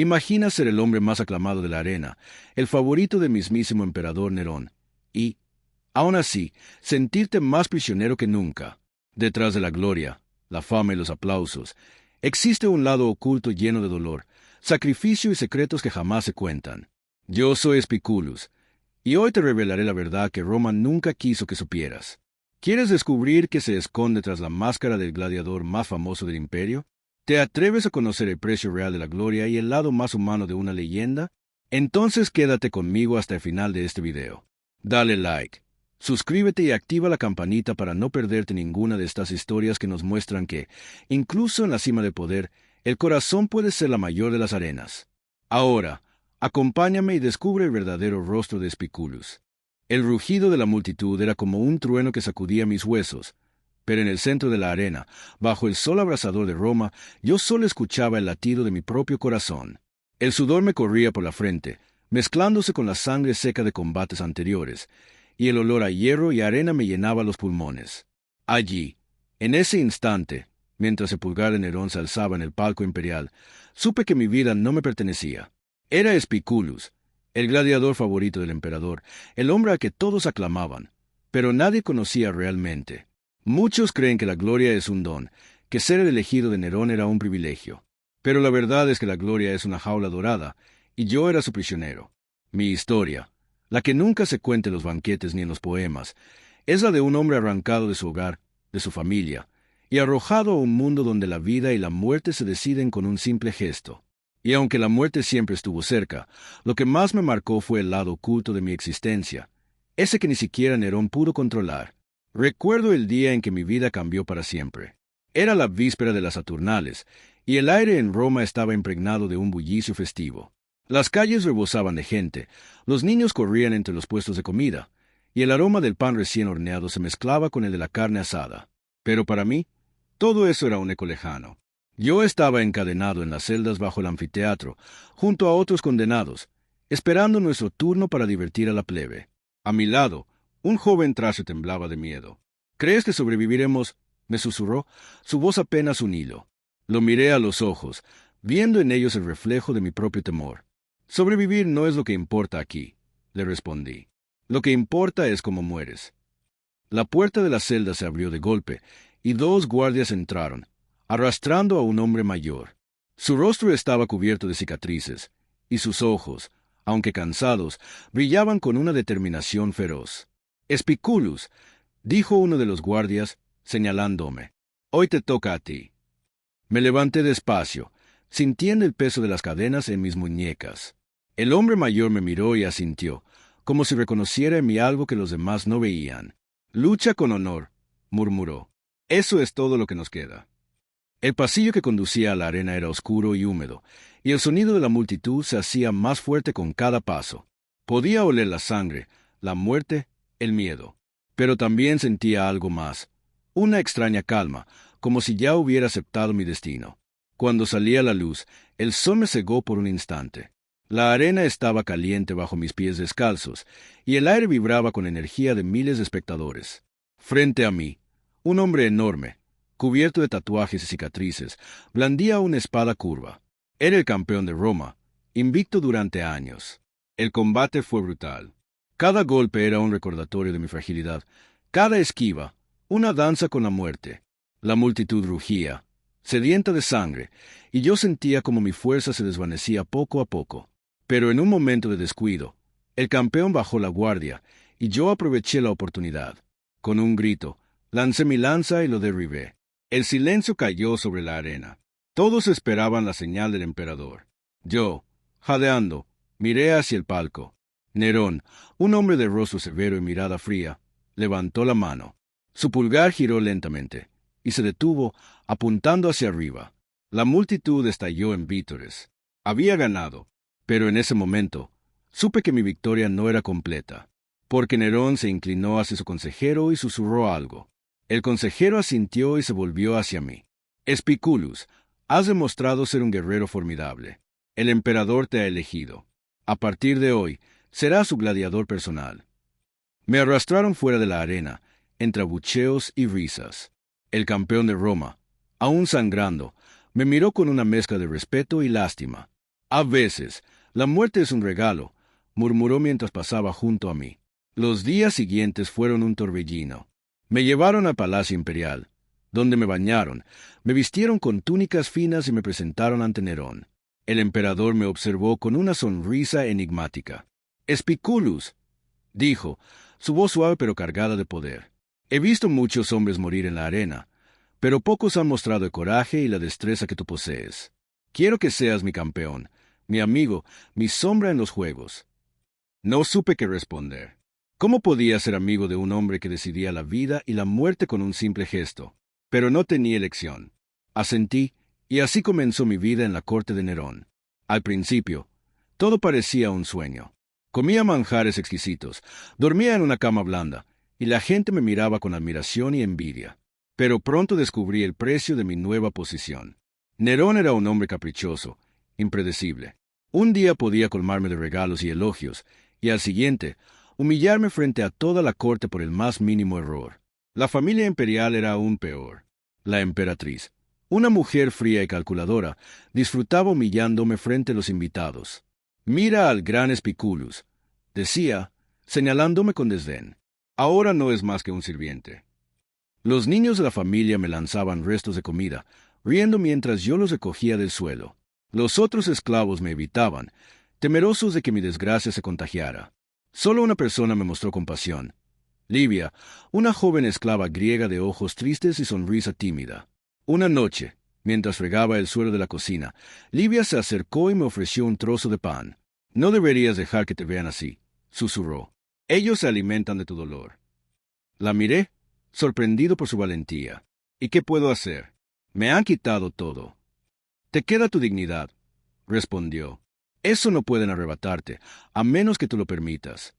Imagina ser el hombre más aclamado de la arena, el favorito del mismísimo emperador Nerón, y, aún así, sentirte más prisionero que nunca. Detrás de la gloria, la fama y los aplausos, existe un lado oculto lleno de dolor, sacrificio y secretos que jamás se cuentan. Yo soy Espiculus, y hoy te revelaré la verdad que Roma nunca quiso que supieras. ¿Quieres descubrir qué se esconde tras la máscara del gladiador más famoso del imperio? ¿Te atreves a conocer el precio real de la gloria y el lado más humano de una leyenda? Entonces quédate conmigo hasta el final de este video. Dale like, suscríbete y activa la campanita para no perderte ninguna de estas historias que nos muestran que, incluso en la cima del poder, el corazón puede ser la mayor de las arenas. Ahora, acompáñame y descubre el verdadero rostro de Espiculus. El rugido de la multitud era como un trueno que sacudía mis huesos, pero en el centro de la arena, bajo el sol abrasador de Roma, yo solo escuchaba el latido de mi propio corazón. El sudor me corría por la frente, mezclándose con la sangre seca de combates anteriores, y el olor a hierro y arena me llenaba los pulmones. Allí, en ese instante, mientras el pulgar de Nerón se alzaba en el palco imperial, supe que mi vida no me pertenecía. Era Espiculus, el gladiador favorito del emperador, el hombre a que todos aclamaban, pero nadie conocía realmente. Muchos creen que la gloria es un don, que ser el elegido de Nerón era un privilegio. Pero la verdad es que la gloria es una jaula dorada, y yo era su prisionero. Mi historia, la que nunca se cuenta en los banquetes ni en los poemas, es la de un hombre arrancado de su hogar, de su familia, y arrojado a un mundo donde la vida y la muerte se deciden con un simple gesto. Y aunque la muerte siempre estuvo cerca, lo que más me marcó fue el lado oculto de mi existencia, ese que ni siquiera Nerón pudo controlar. Recuerdo el día en que mi vida cambió para siempre. Era la víspera de las Saturnales, y el aire en Roma estaba impregnado de un bullicio festivo. Las calles rebosaban de gente, los niños corrían entre los puestos de comida, y el aroma del pan recién horneado se mezclaba con el de la carne asada. Pero para mí, todo eso era un eco lejano. Yo estaba encadenado en las celdas bajo el anfiteatro, junto a otros condenados, esperando nuestro turno para divertir a la plebe. A mi lado, un joven tracio temblaba de miedo. ¿Crees que sobreviviremos?, me susurró, su voz apenas un hilo. Lo miré a los ojos, viendo en ellos el reflejo de mi propio temor. Sobrevivir no es lo que importa aquí, le respondí. Lo que importa es cómo mueres. La puerta de la celda se abrió de golpe, y 2 guardias entraron, arrastrando a un hombre mayor. Su rostro estaba cubierto de cicatrices, y sus ojos, aunque cansados, brillaban con una determinación feroz. Espiculus, dijo uno de los guardias, señalándome, hoy te toca a ti. Me levanté despacio, sintiendo el peso de las cadenas en mis muñecas. El hombre mayor me miró y asintió, como si reconociera en mí algo que los demás no veían. Lucha con honor, murmuró. Eso es todo lo que nos queda. El pasillo que conducía a la arena era oscuro y húmedo, y el sonido de la multitud se hacía más fuerte con cada paso. Podía oler la sangre, la muerte, el miedo. Pero también sentía algo más, una extraña calma, como si ya hubiera aceptado mi destino. Cuando salí a la luz, el sol me cegó por un instante. La arena estaba caliente bajo mis pies descalzos, y el aire vibraba con energía de miles de espectadores. Frente a mí, un hombre enorme, cubierto de tatuajes y cicatrices, blandía una espada curva. Era el campeón de Roma, invicto durante años. El combate fue brutal. Cada golpe era un recordatorio de mi fragilidad, cada esquiva, una danza con la muerte. La multitud rugía, sedienta de sangre, y yo sentía como mi fuerza se desvanecía poco a poco. Pero en un momento de descuido, el campeón bajó la guardia, y yo aproveché la oportunidad. Con un grito, lancé mi lanza y lo derribé. El silencio cayó sobre la arena. Todos esperaban la señal del emperador. Yo, jadeando, miré hacia el palco. Nerón, un hombre de rostro severo y mirada fría, levantó la mano. Su pulgar giró lentamente, y se detuvo, apuntando hacia arriba. La multitud estalló en vítores. Había ganado, pero en ese momento, supe que mi victoria no era completa, porque Nerón se inclinó hacia su consejero y susurró algo. El consejero asintió y se volvió hacia mí. Espiculus, has demostrado ser un guerrero formidable. El emperador te ha elegido. A partir de hoy, serás su gladiador personal. Me arrastraron fuera de la arena, entre abucheos y risas. El campeón de Roma, aún sangrando, me miró con una mezcla de respeto y lástima. A veces, la muerte es un regalo, murmuró mientras pasaba junto a mí. Los días siguientes fueron un torbellino. Me llevaron al Palacio Imperial, donde me bañaron, me vistieron con túnicas finas y me presentaron ante Nerón. El emperador me observó con una sonrisa enigmática. «Espiculus», dijo, su voz suave pero cargada de poder. «He visto muchos hombres morir en la arena, pero pocos han mostrado el coraje y la destreza que tú posees. Quiero que seas mi campeón, mi amigo, mi sombra en los juegos». No supe qué responder. ¿Cómo podía ser amigo de un hombre que decidía la vida y la muerte con un simple gesto? Pero no tenía elección. Asentí, y así comenzó mi vida en la corte de Nerón. Al principio, todo parecía un sueño. Comía manjares exquisitos, dormía en una cama blanda, y la gente me miraba con admiración y envidia. Pero pronto descubrí el precio de mi nueva posición. Nerón era un hombre caprichoso, impredecible. Un día podía colmarme de regalos y elogios, y al siguiente, humillarme frente a toda la corte por el más mínimo error. La familia imperial era aún peor. La emperatriz, una mujer fría y calculadora, disfrutaba humillándome frente a los invitados. «Mira al gran Espiculus», decía, señalándome con desdén. «Ahora no es más que un sirviente». Los niños de la familia me lanzaban restos de comida, riendo mientras yo los recogía del suelo. Los otros esclavos me evitaban, temerosos de que mi desgracia se contagiara. Solo una persona me mostró compasión. Livia, una joven esclava griega de ojos tristes y sonrisa tímida. Una noche, mientras fregaba el suelo de la cocina, Livia se acercó y me ofreció un trozo de pan. «No deberías dejar que te vean así», susurró. «Ellos se alimentan de tu dolor». La miré, sorprendido por su valentía. «¿Y qué puedo hacer? Me han quitado todo». «Te queda tu dignidad», respondió. «Eso no pueden arrebatarte, a menos que tú lo permitas».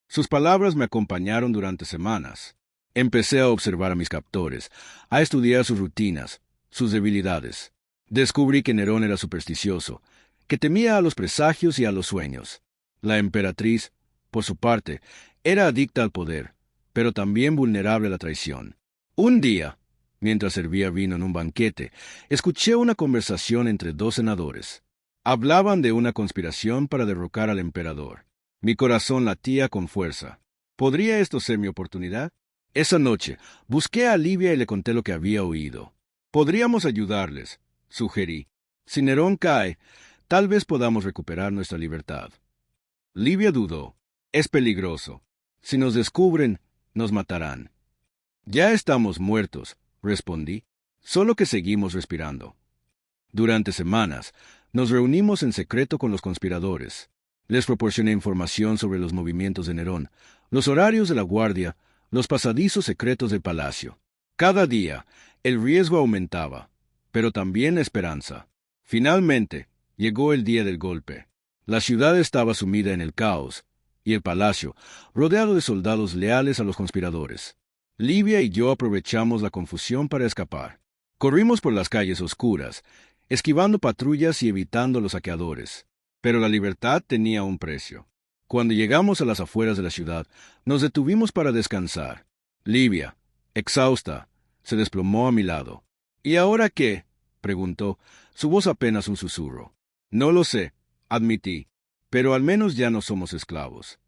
Sus palabras me acompañaron durante semanas. Empecé a observar a mis captores, a estudiar sus rutinas, sus debilidades. Descubrí que Nerón era supersticioso, que temía a los presagios y a los sueños. La emperatriz, por su parte, era adicta al poder, pero también vulnerable a la traición. Un día, mientras servía vino en un banquete, escuché una conversación entre dos senadores. Hablaban de una conspiración para derrocar al emperador. Mi corazón latía con fuerza. ¿Podría esto ser mi oportunidad? Esa noche, busqué a Livia y le conté lo que había oído. «Podríamos ayudarles», sugerí. «Si Nerón cae, tal vez podamos recuperar nuestra libertad». Livia dudó. «Es peligroso. Si nos descubren, nos matarán». «Ya estamos muertos», respondí, «solo que seguimos respirando». Durante semanas, nos reunimos en secreto con los conspiradores. Les proporcioné información sobre los movimientos de Nerón, los horarios de la guardia, los pasadizos secretos del palacio. Cada día, el riesgo aumentaba, pero también la esperanza. Finalmente, llegó el día del golpe. La ciudad estaba sumida en el caos, y el palacio, rodeado de soldados leales a los conspiradores. Livia y yo aprovechamos la confusión para escapar. Corrimos por las calles oscuras, esquivando patrullas y evitando a los saqueadores. Pero la libertad tenía un precio. Cuando llegamos a las afueras de la ciudad, nos detuvimos para descansar. Livia, exhausta, se desplomó a mi lado. «¿Y ahora qué?», preguntó, su voz apenas un susurro. «No lo sé», admití, «pero al menos ya no somos esclavos».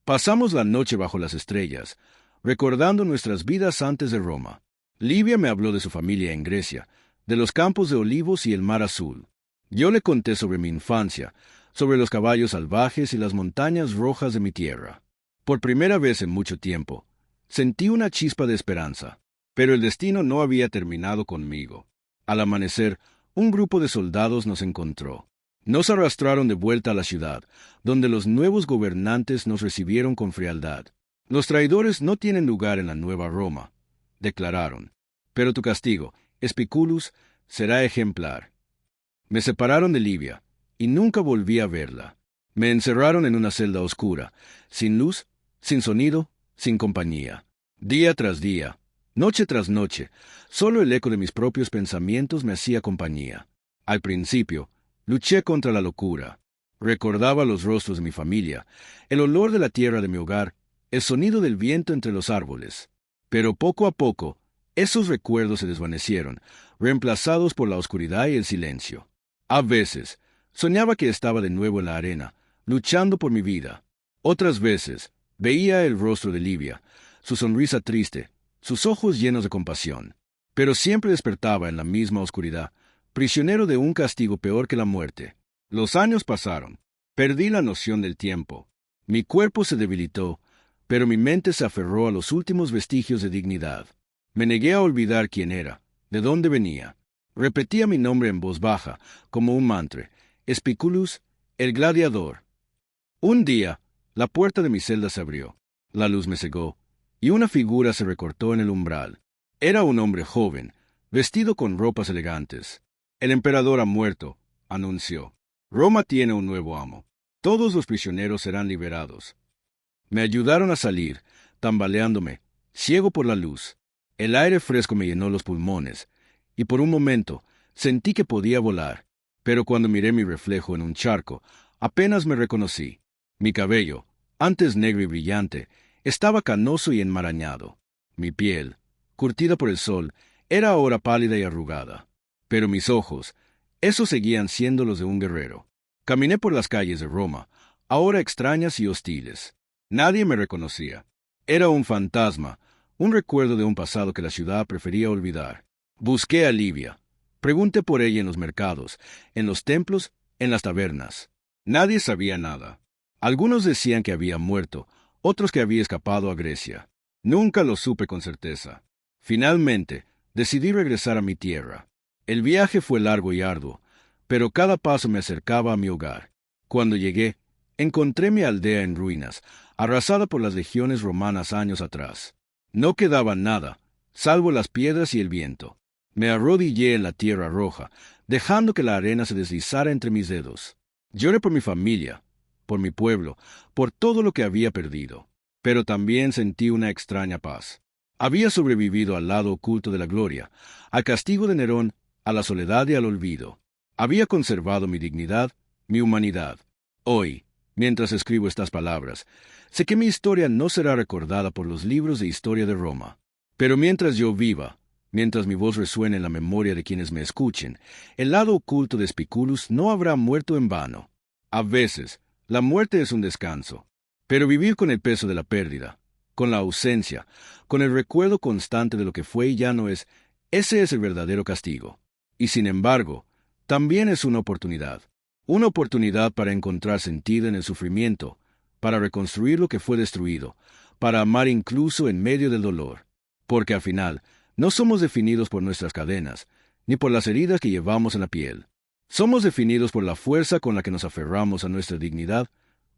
Pasamos la noche bajo las estrellas, recordando nuestras vidas antes de Roma. Livia me habló de su familia en Grecia, de los campos de olivos y el mar azul. Yo le conté sobre mi infancia, sobre los caballos salvajes y las montañas rojas de mi tierra. Por primera vez en mucho tiempo, sentí una chispa de esperanza, pero el destino no había terminado conmigo. Al amanecer, un grupo de soldados nos encontró. Nos arrastraron de vuelta a la ciudad, donde los nuevos gobernantes nos recibieron con frialdad. «Los traidores no tienen lugar en la nueva Roma», declararon. «Pero tu castigo, Espiculus, será ejemplar». Me separaron de Livia, y nunca volví a verla. Me encerraron en una celda oscura, sin luz, sin sonido, sin compañía. Día tras día, noche tras noche, solo el eco de mis propios pensamientos me hacía compañía. Al principio, luché contra la locura. Recordaba los rostros de mi familia, el olor de la tierra de mi hogar, el sonido del viento entre los árboles. Pero poco a poco, esos recuerdos se desvanecieron, reemplazados por la oscuridad y el silencio. A veces, Soñaba que estaba de nuevo en la arena, luchando por mi vida. Otras veces, veía el rostro de Livia, su sonrisa triste, sus ojos llenos de compasión. Pero siempre despertaba en la misma oscuridad, prisionero de un castigo peor que la muerte. Los años pasaron. Perdí la noción del tiempo. Mi cuerpo se debilitó, pero mi mente se aferró a los últimos vestigios de dignidad. Me negué a olvidar quién era, de dónde venía. Repetía mi nombre en voz baja, como un mantra: Spiculus, el gladiador. Un día, la puerta de mi celda se abrió, la luz me cegó, y una figura se recortó en el umbral. Era un hombre joven, vestido con ropas elegantes. El emperador ha muerto, anunció. Roma tiene un nuevo amo. Todos los prisioneros serán liberados. Me ayudaron a salir, tambaleándome, ciego por la luz. El aire fresco me llenó los pulmones, y por un momento sentí que podía volar. Pero cuando miré mi reflejo en un charco, apenas me reconocí. Mi cabello, antes negro y brillante, estaba canoso y enmarañado. Mi piel, curtida por el sol, era ahora pálida y arrugada. Pero mis ojos, esos seguían siendo los de un guerrero. Caminé por las calles de Roma, ahora extrañas y hostiles. Nadie me reconocía. Era un fantasma, un recuerdo de un pasado que la ciudad prefería olvidar. Busqué a Livia. Pregunté por ella en los mercados, en los templos, en las tabernas. Nadie sabía nada. Algunos decían que había muerto, otros que había escapado a Grecia. Nunca lo supe con certeza. Finalmente, decidí regresar a mi tierra. El viaje fue largo y arduo, pero cada paso me acercaba a mi hogar. Cuando llegué, encontré mi aldea en ruinas, arrasada por las legiones romanas años atrás. No quedaba nada, salvo las piedras y el viento. Me arrodillé en la tierra roja, dejando que la arena se deslizara entre mis dedos. Lloré por mi familia, por mi pueblo, por todo lo que había perdido. Pero también sentí una extraña paz. Había sobrevivido al lado oculto de la gloria, al castigo de Nerón, a la soledad y al olvido. Había conservado mi dignidad, mi humanidad. Hoy, mientras escribo estas palabras, sé que mi historia no será recordada por los libros de historia de Roma. Pero mientras yo viva, mientras mi voz resuene en la memoria de quienes me escuchen, el lado oculto de Spiculus no habrá muerto en vano. A veces, la muerte es un descanso, pero vivir con el peso de la pérdida, con la ausencia, con el recuerdo constante de lo que fue y ya no es, ese es el verdadero castigo. Y sin embargo, también es una oportunidad para encontrar sentido en el sufrimiento, para reconstruir lo que fue destruido, para amar incluso en medio del dolor. Porque al final, no somos definidos por nuestras cadenas, ni por las heridas que llevamos en la piel. Somos definidos por la fuerza con la que nos aferramos a nuestra dignidad,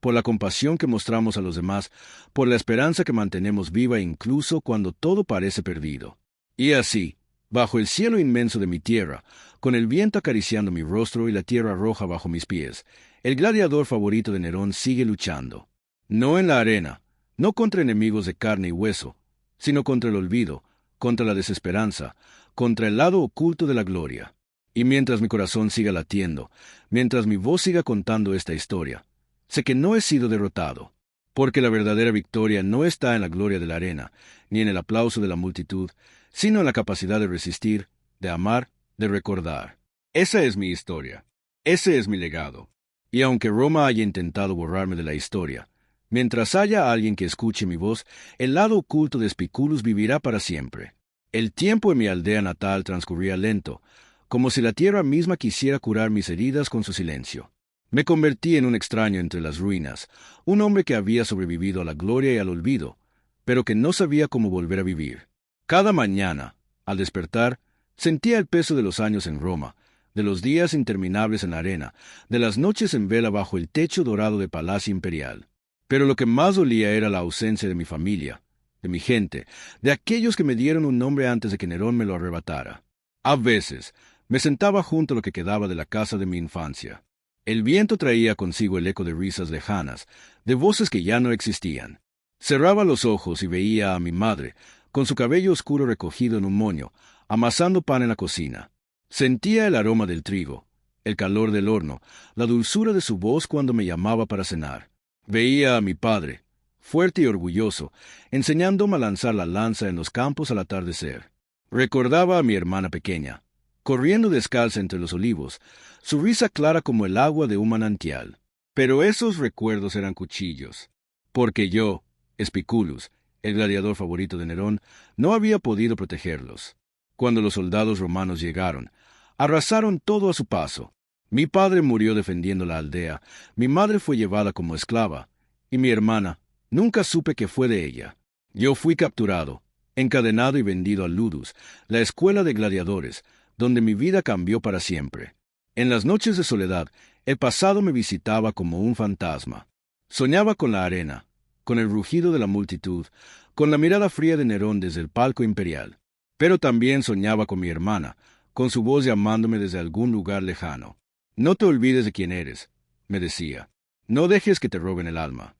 por la compasión que mostramos a los demás, por la esperanza que mantenemos viva incluso cuando todo parece perdido. Y así, bajo el cielo inmenso de mi tierra, con el viento acariciando mi rostro y la tierra roja bajo mis pies, el gladiador favorito de Nerón sigue luchando. No en la arena, no contra enemigos de carne y hueso, sino contra el olvido, contra la desesperanza, contra el lado oculto de la gloria. Y mientras mi corazón siga latiendo, mientras mi voz siga contando esta historia, sé que no he sido derrotado, porque la verdadera victoria no está en la gloria de la arena, ni en el aplauso de la multitud, sino en la capacidad de resistir, de amar, de recordar. Esa es mi historia. Ese es mi legado. Y aunque Roma haya intentado borrarme de la historia, mientras haya alguien que escuche mi voz, el lado oculto de Spiculus vivirá para siempre. El tiempo en mi aldea natal transcurría lento, como si la tierra misma quisiera curar mis heridas con su silencio. Me convertí en un extraño entre las ruinas, un hombre que había sobrevivido a la gloria y al olvido, pero que no sabía cómo volver a vivir. Cada mañana, al despertar, sentía el peso de los años en Roma, de los días interminables en la arena, de las noches en vela bajo el techo dorado de Palacio Imperial. Pero lo que más dolía era la ausencia de mi familia, de mi gente, de aquellos que me dieron un nombre antes de que Nerón me lo arrebatara. A veces, me sentaba junto a lo que quedaba de la casa de mi infancia. El viento traía consigo el eco de risas lejanas, de voces que ya no existían. Cerraba los ojos y veía a mi madre, con su cabello oscuro recogido en un moño, amasando pan en la cocina. Sentía el aroma del trigo, el calor del horno, la dulzura de su voz cuando me llamaba para cenar. Veía a mi padre, fuerte y orgulloso, enseñándome a lanzar la lanza en los campos al atardecer. Recordaba a mi hermana pequeña, corriendo descalza entre los olivos, su risa clara como el agua de un manantial. Pero esos recuerdos eran cuchillos, porque yo, Espiculus, el gladiador favorito de Nerón, no había podido protegerlos. Cuando los soldados romanos llegaron, arrasaron todo a su paso. Mi padre murió defendiendo la aldea, mi madre fue llevada como esclava, y mi hermana, nunca supe qué fue de ella. Yo fui capturado, encadenado y vendido a Ludus, la escuela de gladiadores, donde mi vida cambió para siempre. En las noches de soledad, el pasado me visitaba como un fantasma. Soñaba con la arena, con el rugido de la multitud, con la mirada fría de Nerón desde el palco imperial. Pero también soñaba con mi hermana, con su voz llamándome desde algún lugar lejano. No te olvides de quién eres, me decía. No dejes que te roben el alma.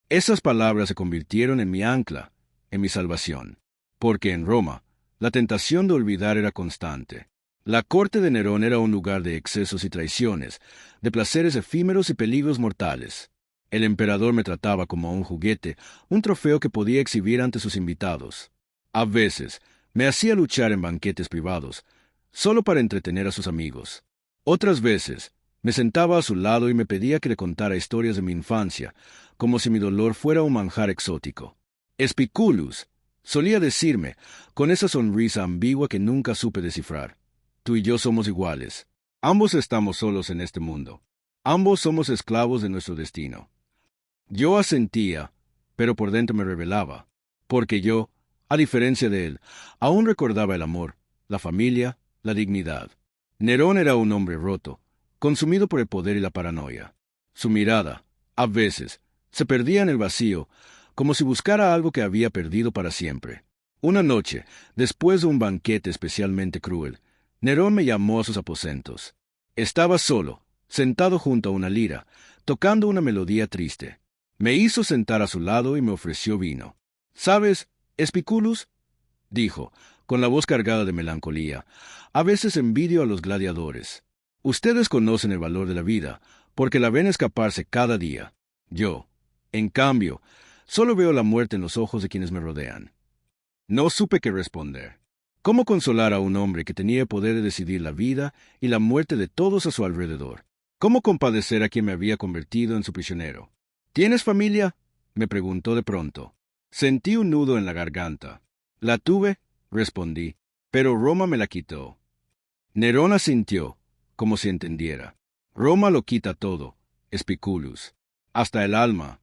Esas palabras se convirtieron en mi ancla, en mi salvación. Porque en Roma, la tentación de olvidar era constante. La corte de Nerón era un lugar de excesos y traiciones, de placeres efímeros y peligros mortales. El emperador me trataba como un juguete, un trofeo que podía exhibir ante sus invitados. A veces, me hacía luchar en banquetes privados, solo para entretener a sus amigos. Otras veces, me sentaba a su lado y me pedía que le contara historias de mi infancia, como si mi dolor fuera un manjar exótico. Espiculus, solía decirme, con esa sonrisa ambigua que nunca supe descifrar. Tú y yo somos iguales. Ambos estamos solos en este mundo. Ambos somos esclavos de nuestro destino. Yo asentía, pero por dentro me rebelaba, porque yo, a diferencia de él, aún recordaba el amor, la familia, la dignidad. Nerón era un hombre roto, consumido por el poder y la paranoia. Su mirada, a veces, se perdía en el vacío, como si buscara algo que había perdido para siempre. Una noche, después de un banquete especialmente cruel, Nerón me llamó a sus aposentos. Estaba solo, sentado junto a una lira, tocando una melodía triste. Me hizo sentar a su lado y me ofreció vino. ¿Sabes, Espiculus?, dijo, con la voz cargada de melancolía, a veces envidio a los gladiadores. Ustedes conocen el valor de la vida, porque la ven escaparse cada día. Yo, en cambio, solo veo la muerte en los ojos de quienes me rodean. No supe qué responder. ¿Cómo consolar a un hombre que tenía el poder de decidir la vida y la muerte de todos a su alrededor? ¿Cómo compadecer a quien me había convertido en su prisionero? ¿Tienes familia?, me preguntó de pronto. Sentí un nudo en la garganta. La tuve, respondí, pero Roma me la quitó. Nerón asintió, como si entendiera. Roma lo quita todo, Espiculus, hasta el alma.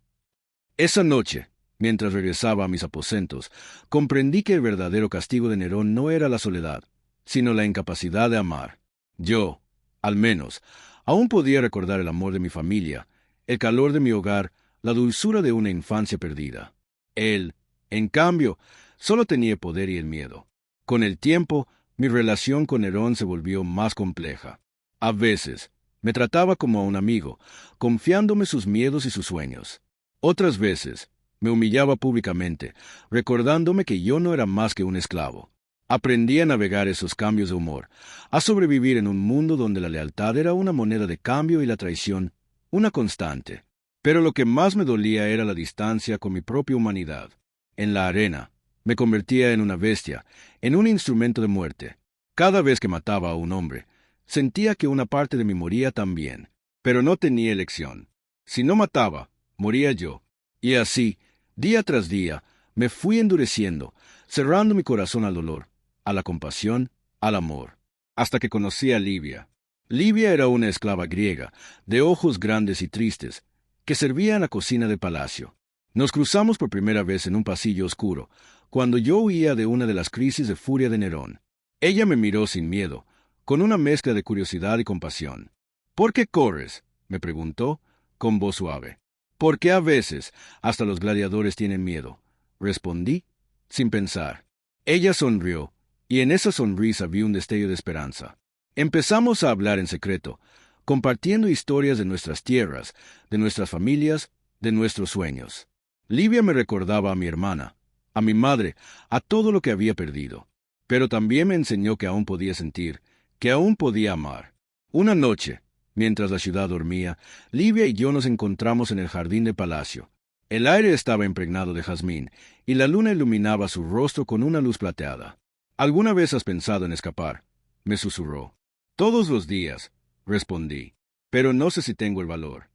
Esa noche, mientras regresaba a mis aposentos, comprendí que el verdadero castigo de Nerón no era la soledad, sino la incapacidad de amar. Yo, al menos, aún podía recordar el amor de mi familia, el calor de mi hogar, la dulzura de una infancia perdida. Él, en cambio, solo tenía el poder y el miedo. Con el tiempo, mi relación con Nerón se volvió más compleja. A veces, me trataba como a un amigo, confiándome sus miedos y sus sueños. Otras veces, me humillaba públicamente, recordándome que yo no era más que un esclavo. Aprendí a navegar esos cambios de humor, a sobrevivir en un mundo donde la lealtad era una moneda de cambio y la traición una constante. Pero lo que más me dolía era la distancia con mi propia humanidad. En la arena, me convertía en una bestia, en un instrumento de muerte. Cada vez que mataba a un hombre, sentía que una parte de mí moría también, pero no tenía elección. Si no mataba, moría yo. Y así, día tras día, me fui endureciendo, cerrando mi corazón al dolor, a la compasión, al amor, hasta que conocí a Livia. Livia era una esclava griega, de ojos grandes y tristes, que servía en la cocina del palacio. Nos cruzamos por primera vez en un pasillo oscuro, cuando yo huía de una de las crisis de furia de Nerón. Ella me miró sin miedo, con una mezcla de curiosidad y compasión. ¿Por qué corres?, me preguntó, con voz suave. Porque a veces hasta los gladiadores tienen miedo, respondí, sin pensar. Ella sonrió, y en esa sonrisa vi un destello de esperanza. Empezamos a hablar en secreto, compartiendo historias de nuestras tierras, de nuestras familias, de nuestros sueños. Livia me recordaba a mi hermana, a mi madre, a todo lo que había perdido. Pero también me enseñó que aún podía sentir, que aún podía amar. Una noche, mientras la ciudad dormía, Livia y yo nos encontramos en el jardín del palacio. El aire estaba impregnado de jazmín, y la luna iluminaba su rostro con una luz plateada. ¿Alguna vez has pensado en escapar?, me susurró. Todos los días, respondí, pero no sé si tengo el valor.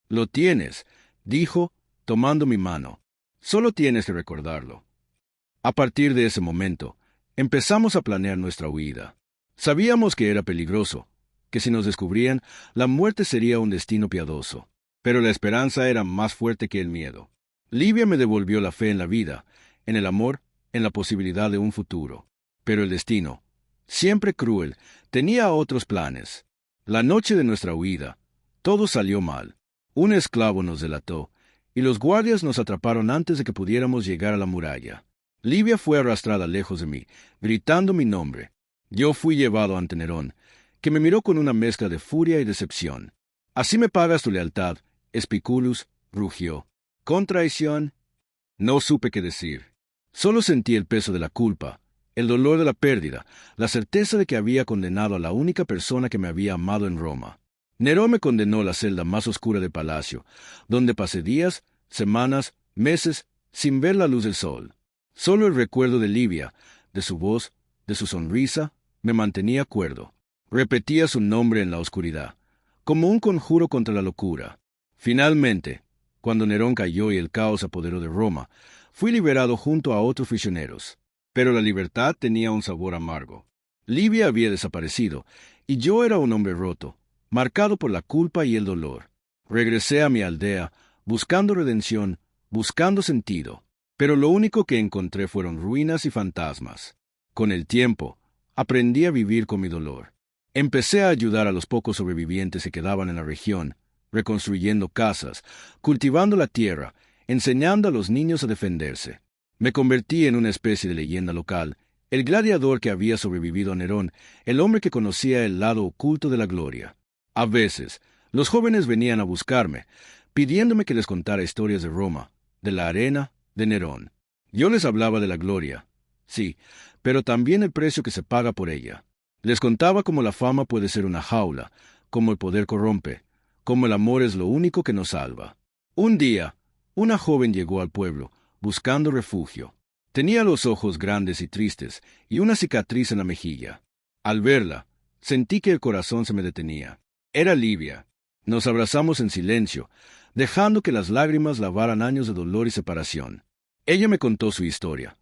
Lo tienes, dijo, tomando mi mano. Solo tienes que recordarlo. A partir de ese momento, empezamos a planear nuestra huida. Sabíamos que era peligroso, que si nos descubrían, la muerte sería un destino piadoso. Pero la esperanza era más fuerte que el miedo. Livia me devolvió la fe en la vida, en el amor, en la posibilidad de un futuro. Pero el destino, siempre cruel, tenía otros planes. La noche de nuestra huida, todo salió mal. Un esclavo nos delató, y los guardias nos atraparon antes de que pudiéramos llegar a la muralla. Livia fue arrastrada lejos de mí, gritando mi nombre. Yo fui llevado ante Nerón, que me miró con una mezcla de furia y decepción. «¿Así me pagas tu lealtad?» Espiculus rugió. «¿Con traición?» No supe qué decir. Solo sentí el peso de la culpa, el dolor de la pérdida, la certeza de que había condenado a la única persona que me había amado en Roma. Nerón me condenó a la celda más oscura del palacio, donde pasé días, semanas, meses, sin ver la luz del sol. Solo el recuerdo de Livia, de su voz, de su sonrisa, me mantenía cuerdo. Repetía su nombre en la oscuridad, como un conjuro contra la locura. Finalmente, cuando Nerón cayó y el caos apoderó de Roma, fui liberado junto a otros prisioneros. Pero la libertad tenía un sabor amargo. Livia había desaparecido, y yo era un hombre roto, marcado por la culpa y el dolor. Regresé a mi aldea, buscando redención, buscando sentido. Pero lo único que encontré fueron ruinas y fantasmas. Con el tiempo, aprendí a vivir con mi dolor. Empecé a ayudar a los pocos sobrevivientes que quedaban en la región, reconstruyendo casas, cultivando la tierra, enseñando a los niños a defenderse. Me convertí en una especie de leyenda local, el gladiador que había sobrevivido a Nerón, el hombre que conocía el lado oculto de la gloria. A veces, los jóvenes venían a buscarme, pidiéndome que les contara historias de Roma, de la arena, de Nerón. Yo les hablaba de la gloria, sí, pero también el precio que se paga por ella. Les contaba cómo la fama puede ser una jaula, cómo el poder corrompe, cómo el amor es lo único que nos salva. Un día, una joven llegó al pueblo, buscando refugio. Tenía los ojos grandes y tristes, y una cicatriz en la mejilla. Al verla, sentí que el corazón se me detenía. Era Livia. Nos abrazamos en silencio, dejando que las lágrimas lavaran años de dolor y separación. Ella me contó su historia,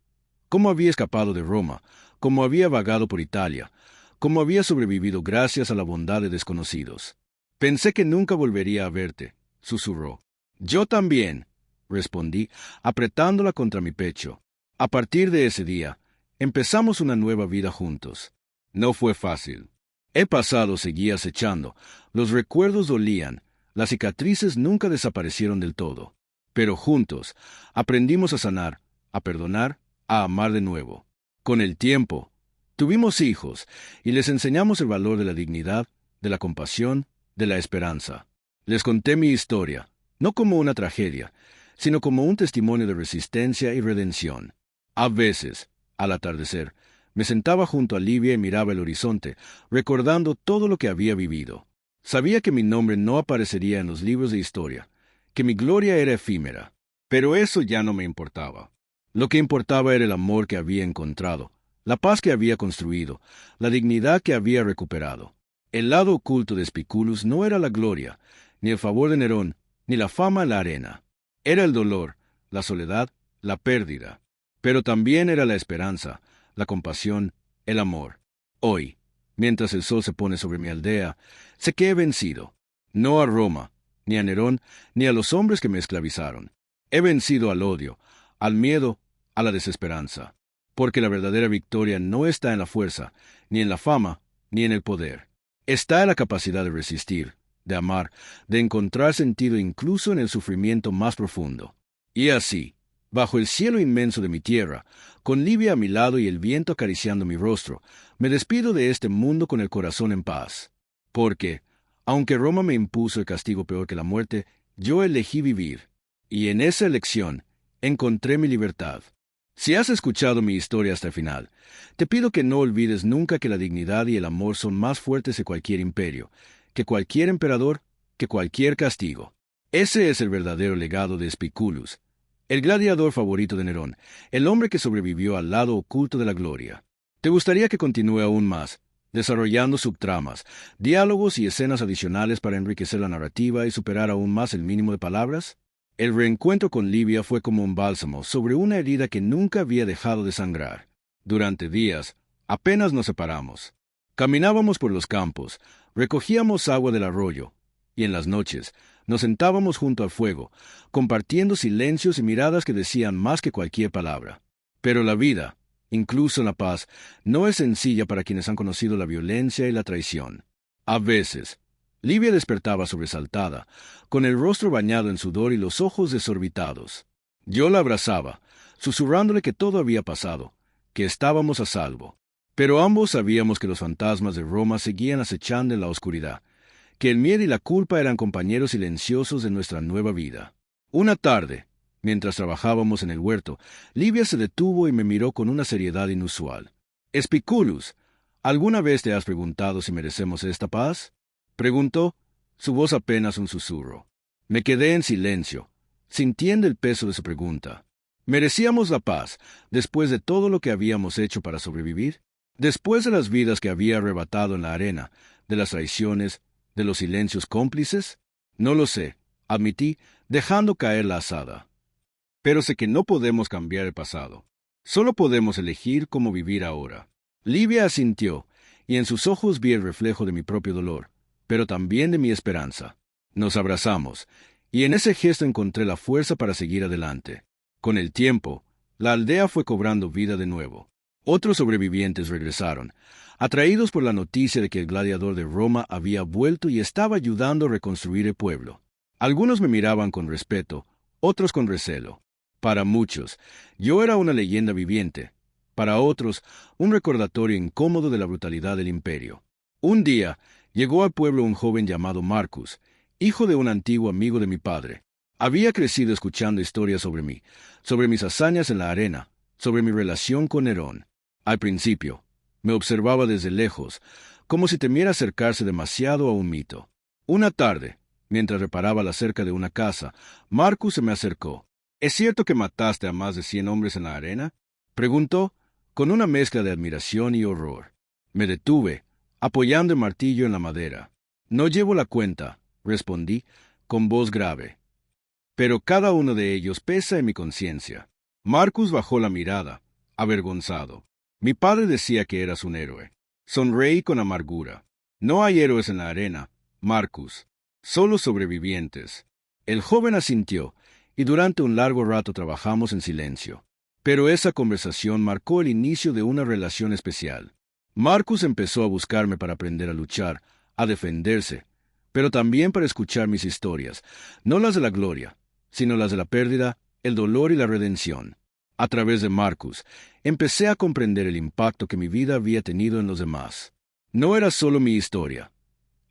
cómo había escapado de Roma, cómo había vagado por Italia, cómo había sobrevivido gracias a la bondad de desconocidos. «Pensé que nunca volvería a verte», susurró. «Yo también», respondí, apretándola contra mi pecho. A partir de ese día, empezamos una nueva vida juntos. No fue fácil. El pasado seguía acechando, los recuerdos dolían, las cicatrices nunca desaparecieron del todo. Pero juntos, aprendimos a sanar, a perdonar, a amar de nuevo. Con el tiempo, tuvimos hijos y les enseñamos el valor de la dignidad, de la compasión, de la esperanza. Les conté mi historia, no como una tragedia, sino como un testimonio de resistencia y redención. A veces, al atardecer, me sentaba junto a Livia y miraba el horizonte, recordando todo lo que había vivido. Sabía que mi nombre no aparecería en los libros de historia, que mi gloria era efímera, pero eso ya no me importaba. Lo que importaba era el amor que había encontrado, la paz que había construido, la dignidad que había recuperado. El lado oculto de Espiculus no era la gloria, ni el favor de Nerón, ni la fama en la arena. Era el dolor, la soledad, la pérdida. Pero también era la esperanza, la compasión, el amor. Hoy, mientras el sol se pone sobre mi aldea, sé que he vencido. No a Roma, ni a Nerón, ni a los hombres que me esclavizaron. He vencido al odio, al miedo, a la desesperanza. Porque la verdadera victoria no está en la fuerza, ni en la fama, ni en el poder. Está en la capacidad de resistir, de amar, de encontrar sentido incluso en el sufrimiento más profundo. Y así, bajo el cielo inmenso de mi tierra, con Livia a mi lado y el viento acariciando mi rostro, me despido de este mundo con el corazón en paz. Porque, aunque Roma me impuso el castigo peor que la muerte, yo elegí vivir. Y en esa elección, encontré mi libertad. Si has escuchado mi historia hasta el final, te pido que no olvides nunca que la dignidad y el amor son más fuertes que cualquier imperio, que cualquier emperador, que cualquier castigo. Ese es el verdadero legado de Espiculus, el gladiador favorito de Nerón, el hombre que sobrevivió al lado oculto de la gloria. ¿Te gustaría que continúe aún más? desarrollando subtramas, diálogos y escenas adicionales para enriquecer la narrativa y superar aún más el mínimo de palabras. El reencuentro con Livia fue como un bálsamo sobre una herida que nunca había dejado de sangrar. Durante días, apenas nos separamos. Caminábamos por los campos, recogíamos agua del arroyo, y en las noches nos sentábamos junto al fuego, compartiendo silencios y miradas que decían más que cualquier palabra. Pero la vida, incluso la paz, no es sencilla para quienes han conocido la violencia y la traición. A veces, Livia despertaba sobresaltada, con el rostro bañado en sudor y los ojos desorbitados. Yo la abrazaba, susurrándole que todo había pasado, que estábamos a salvo. Pero ambos sabíamos que los fantasmas de Roma seguían acechando en la oscuridad, que el miedo y la culpa eran compañeros silenciosos de nuestra nueva vida. Una tarde, mientras trabajábamos en el huerto, Livia se detuvo y me miró con una seriedad inusual. «Espiculus, ¿alguna vez te has preguntado si merecemos esta paz?», preguntó, su voz apenas un susurro. Me quedé en silencio, sintiendo el peso de su pregunta. ¿Merecíamos la paz después de todo lo que habíamos hecho para sobrevivir? Después de las vidas que había arrebatado en la arena, de las traiciones, de los silencios cómplices? No lo sé, admití, dejando caer la azada. Pero sé que no podemos cambiar el pasado. Solo podemos elegir cómo vivir ahora. Livia asintió, y en sus ojos vi el reflejo de mi propio dolor, pero también de mi esperanza. Nos abrazamos, y en ese gesto encontré la fuerza para seguir adelante. Con el tiempo, la aldea fue cobrando vida de nuevo. Otros sobrevivientes regresaron, atraídos por la noticia de que el gladiador de Roma había vuelto y estaba ayudando a reconstruir el pueblo. Algunos me miraban con respeto, otros con recelo. Para muchos, yo era una leyenda viviente. Para otros, un recordatorio incómodo de la brutalidad del imperio. Un día, llegó al pueblo un joven llamado Marcus, hijo de un antiguo amigo de mi padre. Había crecido escuchando historias sobre mí, sobre mis hazañas en la arena, sobre mi relación con Nerón. Al principio, me observaba desde lejos, como si temiera acercarse demasiado a un mito. Una tarde, mientras reparaba la cerca de una casa, Marcus se me acercó. «¿Es cierto que mataste a más de 100 hombres en la arena?», preguntó, con una mezcla de admiración y horror. Me detuve, apoyando el martillo en la madera. «No llevo la cuenta», respondí, con voz grave. «Pero cada uno de ellos pesa en mi conciencia». Marcus bajó la mirada, avergonzado. Mi padre decía que eras un héroe. Sonreí con amargura. «No hay héroes en la arena, Marcus, solo sobrevivientes». El joven asintió, y durante un largo rato trabajamos en silencio. Pero esa conversación marcó el inicio de una relación especial. Marcus empezó a buscarme para aprender a luchar, a defenderse, pero también para escuchar mis historias, no las de la gloria, sino las de la pérdida, el dolor y la redención. A través de Marcus, empecé a comprender el impacto que mi vida había tenido en los demás. No era solo mi historia.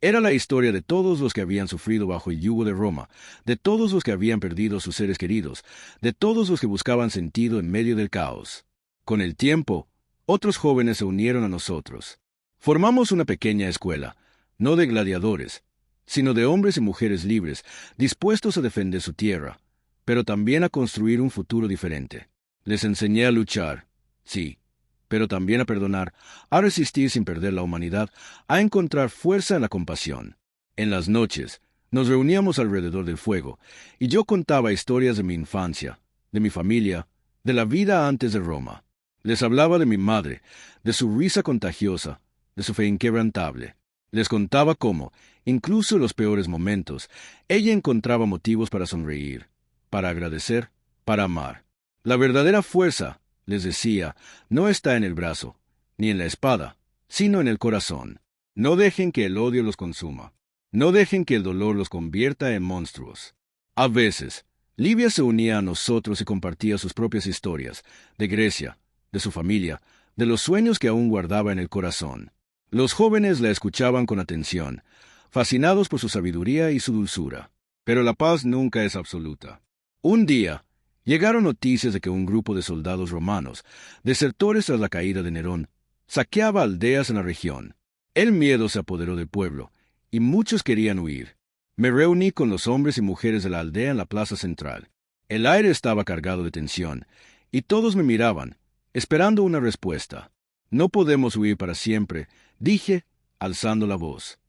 Era la historia de todos los que habían sufrido bajo el yugo de Roma, de todos los que habían perdido a sus seres queridos, de todos los que buscaban sentido en medio del caos. Con el tiempo, otros jóvenes se unieron a nosotros. Formamos una pequeña escuela, no de gladiadores, sino de hombres y mujeres libres, dispuestos a defender su tierra, pero también a construir un futuro diferente. Les enseñé a luchar, sí, pero también a perdonar, a resistir sin perder la humanidad, a encontrar fuerza en la compasión. En las noches, nos reuníamos alrededor del fuego, y yo contaba historias de mi infancia, de mi familia, de la vida antes de Roma. Les hablaba de mi madre, de su risa contagiosa, de su fe inquebrantable. Les contaba cómo, incluso en los peores momentos, ella encontraba motivos para sonreír, para agradecer, para amar. La verdadera fuerza, les decía, no está en el brazo, ni en la espada, sino en el corazón. No dejen que el odio los consuma. No dejen que el dolor los convierta en monstruos. A veces, Livia se unía a nosotros y compartía sus propias historias, de Grecia, de su familia, de los sueños que aún guardaba en el corazón. Los jóvenes la escuchaban con atención, fascinados por su sabiduría y su dulzura. Pero la paz nunca es absoluta. Un día, llegaron noticias de que un grupo de soldados romanos, desertores tras la caída de Nerón, saqueaba aldeas en la región. El miedo se apoderó del pueblo, y muchos querían huir. Me reuní con los hombres y mujeres de la aldea en la plaza central. El aire estaba cargado de tensión, y todos me miraban, esperando una respuesta. «No podemos huir para siempre», Dije, alzando la voz.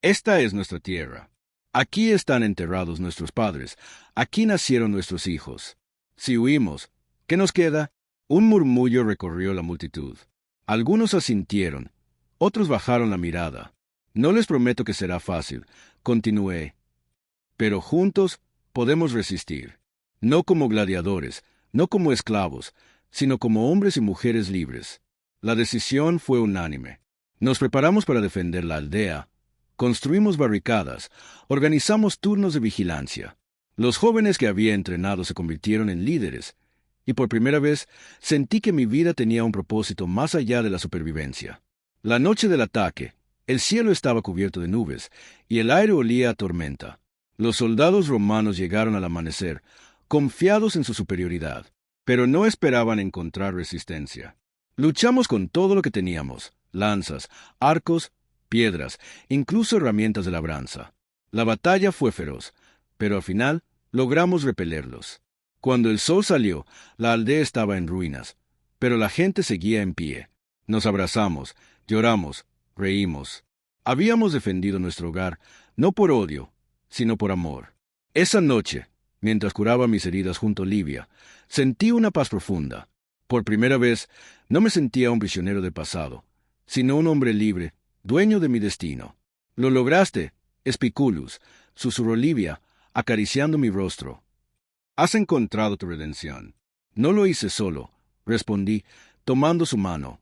Esta es nuestra tierra. Aquí están enterrados nuestros padres. Aquí nacieron nuestros hijos. Si huimos, ¿qué nos queda? Un murmullo recorrió la multitud. Algunos asintieron, otros bajaron la mirada. No les prometo que será fácil, continué. Pero juntos podemos resistir. No como gladiadores, no como esclavos, sino como hombres y mujeres libres. La decisión fue unánime. Nos preparamos para defender la aldea. Construimos barricadas, organizamos turnos de vigilancia. Los jóvenes que había entrenado se convirtieron en líderes, y por primera vez sentí que mi vida tenía un propósito más allá de la supervivencia. La noche del ataque, el cielo estaba cubierto de nubes, y el aire olía a tormenta. Los soldados romanos llegaron al amanecer, confiados en su superioridad, pero no esperaban encontrar resistencia. Luchamos con todo lo que teníamos: lanzas, arcos, piedras, incluso herramientas de labranza. La batalla fue feroz, pero al final logramos repelerlos. Cuando el sol salió, la aldea estaba en ruinas, pero la gente seguía en pie. Nos abrazamos, lloramos, reímos. Habíamos defendido nuestro hogar, no por odio, sino por amor. Esa noche, mientras curaba mis heridas junto a Livia, sentí una paz profunda. Por primera vez, no me sentía un prisionero del pasado, sino un hombre libre, dueño de mi destino. Lo lograste, Espiculus, susurró Livia, acariciando mi rostro. Has encontrado tu redención. No lo hice solo, respondí, tomando su mano.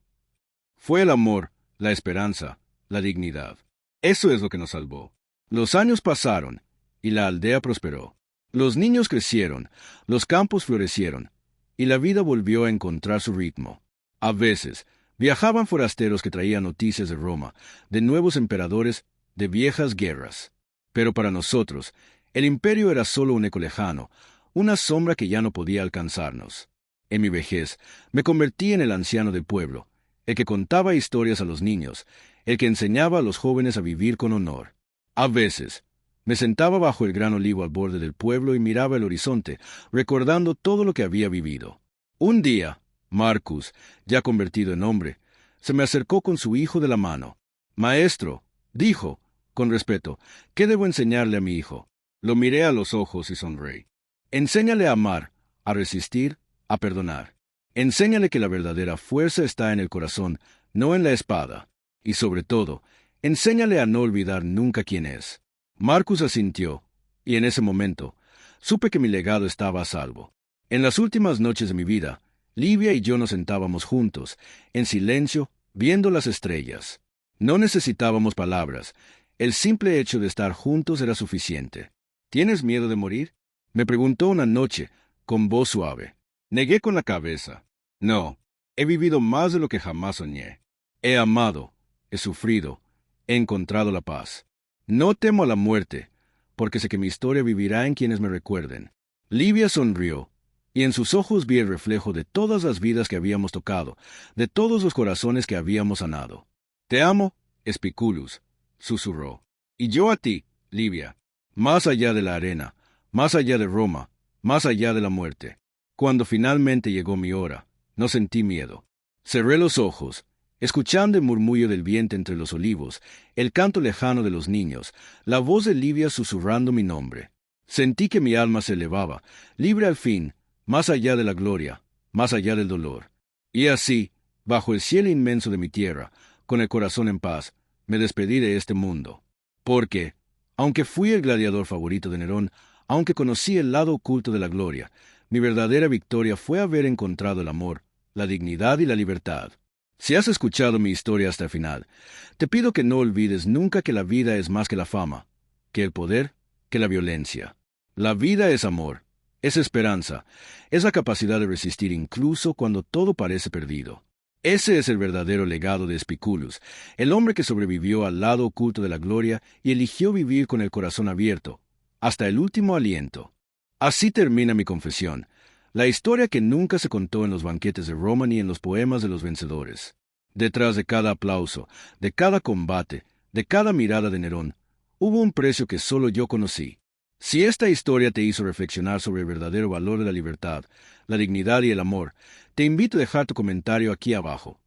Fue el amor, la esperanza, la dignidad. Eso es lo que nos salvó. Los años pasaron, y la aldea prosperó. Los niños crecieron, los campos florecieron, y la vida volvió a encontrar su ritmo. A veces, viajaban forasteros que traían noticias de Roma, de nuevos emperadores, de viejas guerras. Pero para nosotros, el imperio era solo un eco lejano, una sombra que ya no podía alcanzarnos. En mi vejez, me convertí en el anciano del pueblo, el que contaba historias a los niños, el que enseñaba a los jóvenes a vivir con honor. A veces, me sentaba bajo el gran olivo al borde del pueblo y miraba el horizonte, recordando todo lo que había vivido. Un día, Marcus, ya convertido en hombre, se me acercó con su hijo de la mano. «Maestro», dijo, con respeto, «¿qué debo enseñarle a mi hijo?» Lo miré a los ojos y sonreí. «Enséñale a amar, a resistir, a perdonar. Enséñale que la verdadera fuerza está en el corazón, no en la espada. Y sobre todo, enséñale a no olvidar nunca quién es». Marcus asintió, y en ese momento, supe que mi legado estaba a salvo. En las últimas noches de mi vida, Livia y yo nos sentábamos juntos, en silencio, viendo las estrellas. No necesitábamos palabras. El simple hecho de estar juntos era suficiente. «¿Tienes miedo de morir?», me preguntó una noche, con voz suave. Negué con la cabeza. «No, he vivido más de lo que jamás soñé. He amado, he sufrido, he encontrado la paz. No temo a la muerte, porque sé que mi historia vivirá en quienes me recuerden». Livia sonrió, y en sus ojos vi el reflejo de todas las vidas que habíamos tocado, de todos los corazones que habíamos sanado. «Te amo, Espiculus», susurró. «Y yo a ti, Livia, más allá de la arena, más allá de Roma, más allá de la muerte». Cuando finalmente llegó mi hora, no sentí miedo. Cerré los ojos, escuchando el murmullo del viento entre los olivos, el canto lejano de los niños, la voz de Livia susurrando mi nombre. Sentí que mi alma se elevaba, libre al fin, más allá de la gloria, más allá del dolor. Y así, bajo el cielo inmenso de mi tierra, con el corazón en paz, me despedí de este mundo. Porque, aunque fui el gladiador favorito de Nerón, aunque conocí el lado oculto de la gloria, mi verdadera victoria fue haber encontrado el amor, la dignidad y la libertad. Si has escuchado mi historia hasta el final, te pido que no olvides nunca que la vida es más que la fama, que el poder, que la violencia. La vida es amor, es esperanza, es la capacidad de resistir incluso cuando todo parece perdido. Ese es el verdadero legado de Espiculus, el hombre que sobrevivió al lado oculto de la gloria y eligió vivir con el corazón abierto, hasta el último aliento. Así termina mi confesión, la historia que nunca se contó en los banquetes de Roma ni en los poemas de los vencedores. Detrás de cada aplauso, de cada combate, de cada mirada de Nerón, hubo un precio que solo yo conocí. Si esta historia te hizo reflexionar sobre el verdadero valor de la libertad, la dignidad y el amor, te invito a dejar tu comentario aquí abajo.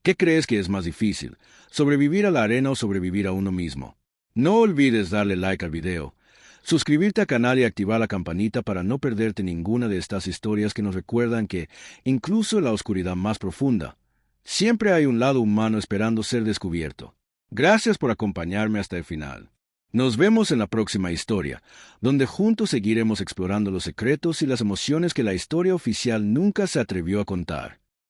¿Qué crees que es más difícil? ¿Sobrevivir a la arena o sobrevivir a uno mismo? No olvides darle like al video, suscribirte al canal y activar la campanita para no perderte ninguna de estas historias que nos recuerdan que, incluso en la oscuridad más profunda, siempre hay un lado humano esperando ser descubierto. Gracias por acompañarme hasta el final. Nos vemos en la próxima historia, donde juntos seguiremos explorando los secretos y las emociones que la historia oficial nunca se atrevió a contar.